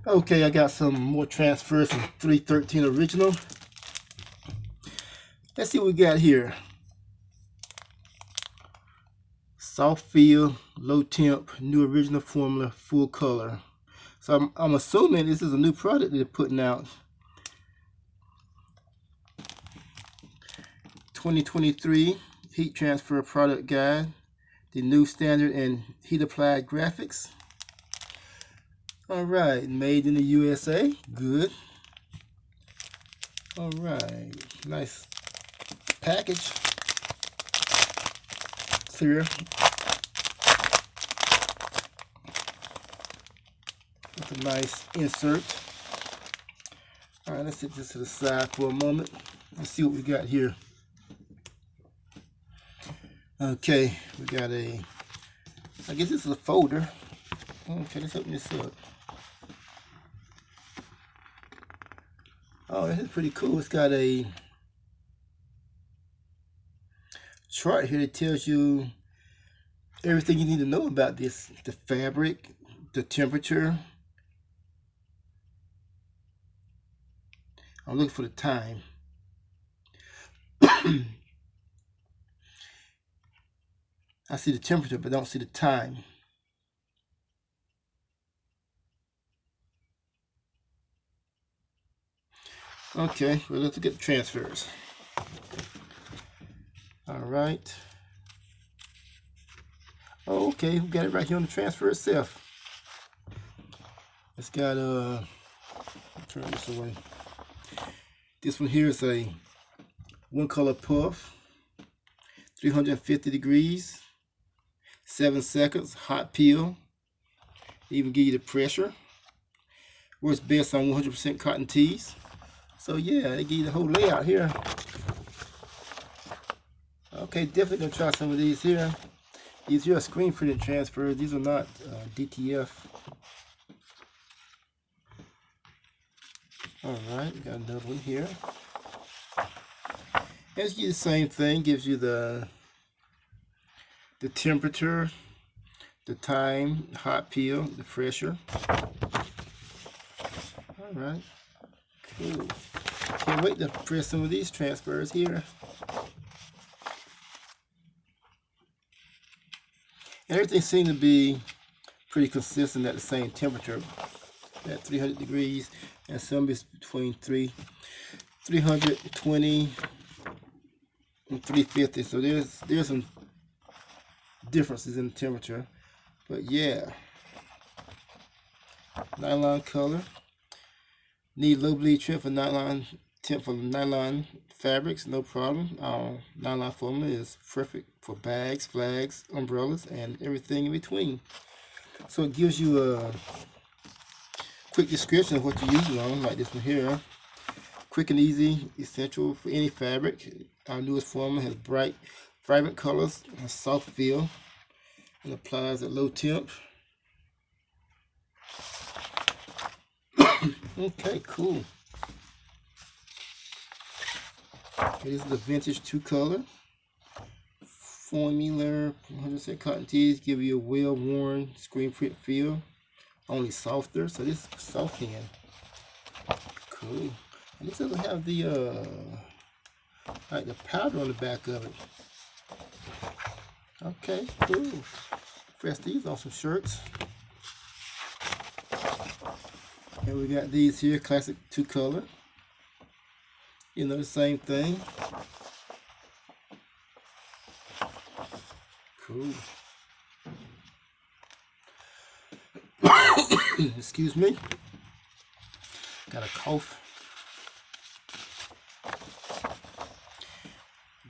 Okay, I got some more transfers from 313 original. Let's see what we got here. Soft feel, low temp, new original formula, full color. So I'm assuming this is a new product they're putting out. 2023 heat transfer product guide, the new standard and heat applied graphics. All right, made in the USA, good. All right, nice package, clear. With a nice insert. All right, let's set this to the side for a moment. Let's see what we got here. Okay, we got a, I guess this is a folder. Okay, let's open this up. Oh, this is pretty cool. It's got a chart here that tells you everything you need to know about this. The fabric, the temperature. I'm looking for the time. I see the temperature, but don't see the time. Okay, well, let's look at the transfers. All right. Oh, okay, we got it right here on the transfer itself. It's got turn this away. This one here is a one color puff, 350 degrees, 7 seconds, hot peel. They even give you the pressure. Works best on 100% cotton tees. So yeah, they give you the whole layout here. Okay, definitely gonna try some of these here. These here are screen printed transfers. These are not DTF. All right, we got another one here. It's the same thing. Gives you the temperature, the time, hot peel, the pressure. All right, cool. Can't wait to press some of these transfers here. Everything seems to be pretty consistent at the same temperature, at 300 degrees, and some is between 320 and 350. So there's some differences in the temperature, but yeah. Nylon color. Need low bleed trim for nylon fabrics, no problem. Nylon formula is perfect for bags, flags, umbrellas, and everything in between. So it gives you a quick description of what you're using on, like this one here. Quick and easy, essential for any fabric. Our newest formula has bright, vibrant colors, a soft feel, and applies at low temp. Okay, cool. Okay, this is the vintage 2-color formula. 100% cotton tees give you a well-worn screen print feel, only softer. So this is soft hand. Cool. And this doesn't have the like the powder on the back of it. Okay, cool. Press these on some shirts. And we got these here, classic 2-color. You know, the same thing. Cool. Excuse me. Got a cough.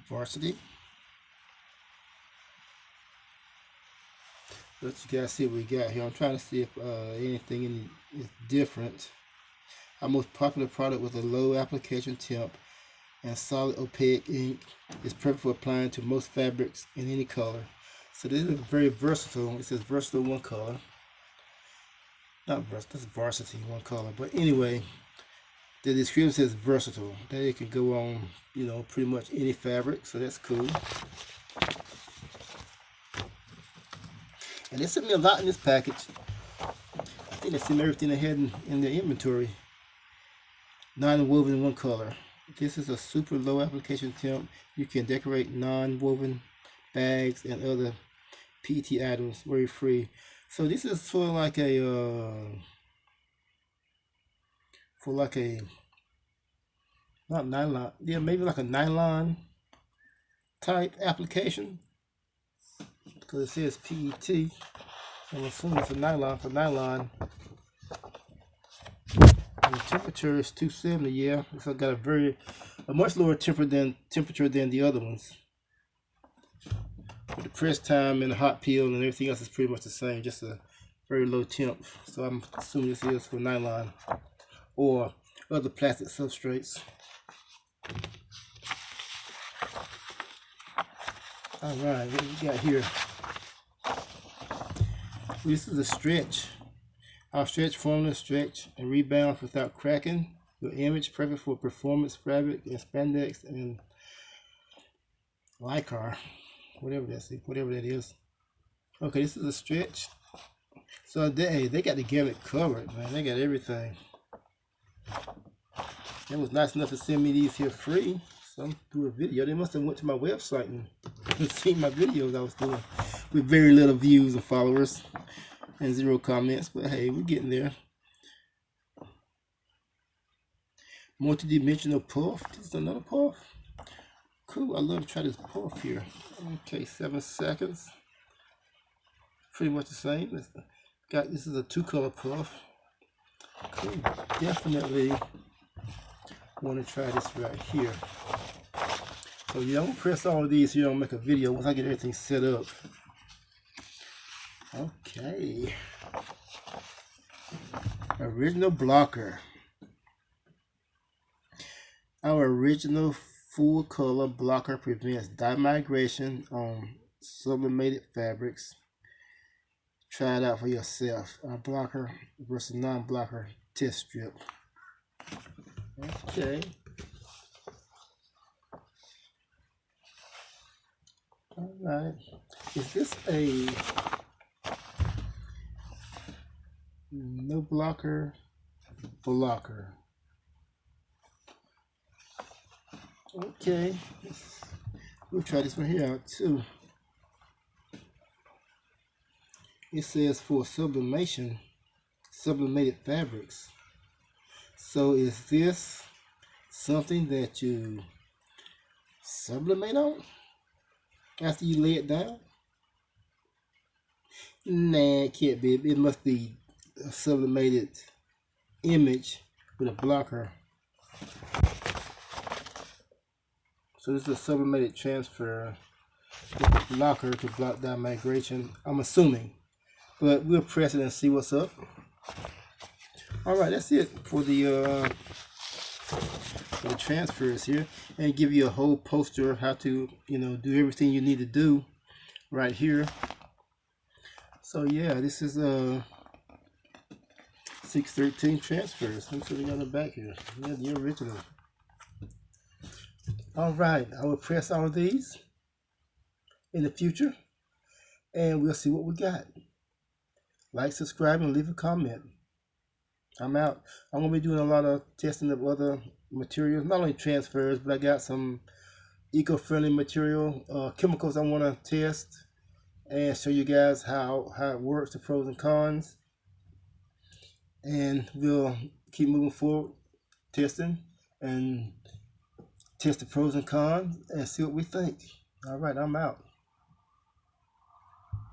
Varsity. Let you guys see what we got here. I'm trying to see if anything is different. Our most popular product with a low application temp and solid opaque ink is perfect for applying to most fabrics in any color. So this is very versatile. It says versatile 1-color. Not versatile, this is varsity 1-color. But anyway, the description says versatile. That it can go on, you know, pretty much any fabric. So that's cool. And they sent me a lot in this package. I think think that's in everything they had in their inventory. Non-woven in one color. This is a super low application temp. You can decorate non-woven bags and other PET items worry free. So this is for like a not nylon, yeah, maybe like a nylon type application, because it says PET. I'm assuming it's a nylon for nylon. And the temperature is 270. Yeah, so got a much lower temperature than the other ones. But the press time and the hot peel and everything else is pretty much the same, just a very low temp. So I'm assuming this is for nylon or other plastic substrates. All right, what we got here? This is a stretch. Our stretch formula stretch and rebounds without cracking your image, perfect for performance fabric and spandex and lycra, whatever that is. Okay, this is a stretch. So they got the gamut covered, man. They got everything. It was nice enough to send me these here free. So I'm doing a video. They must have went to my website and seen my videos I was doing with very little views and followers and 0 comments. But hey, we're getting there. Multi-dimensional puff. This is another puff. Cool. I love to try this puff here. Okay, 7 seconds. Pretty much the same. This is a 2-color puff. Cool. Definitely want to try this right here. So yeah, I'm gonna press all of these here. I'll make a video once I get everything set up. Okay. Original blocker. Our original full color blocker prevents dye migration on sublimated fabrics. Try it out for yourself. Our blocker versus non-blocker test strip. Okay. All right. Is this a no blocker blocker? Okay. We'll try this one here out too. It says for sublimated fabrics. So is this something that you sublimate on after you lay it down? Nah, it can't be. It must be a sublimated image with a blocker. So this is a sublimated transfer with a blocker to block dye migration, I'm assuming. But we'll press it and see what's up. Alright, that's it for the transfers here, and give you a whole poster how to do everything you need to do right here. So yeah, this is 613 transfers. Let's see what we got on the back here. Yeah, the original. Alright, I will press all of these in the future and we'll see what we got. Like, subscribe, and leave a comment. I'm out. I'm going to be doing a lot of testing of other materials, not only transfers, but I got some eco-friendly material, chemicals I want to test and show you guys how it works, the pros and cons. And we'll keep moving forward, testing and test the pros and cons and see what we think. All right, I'm out.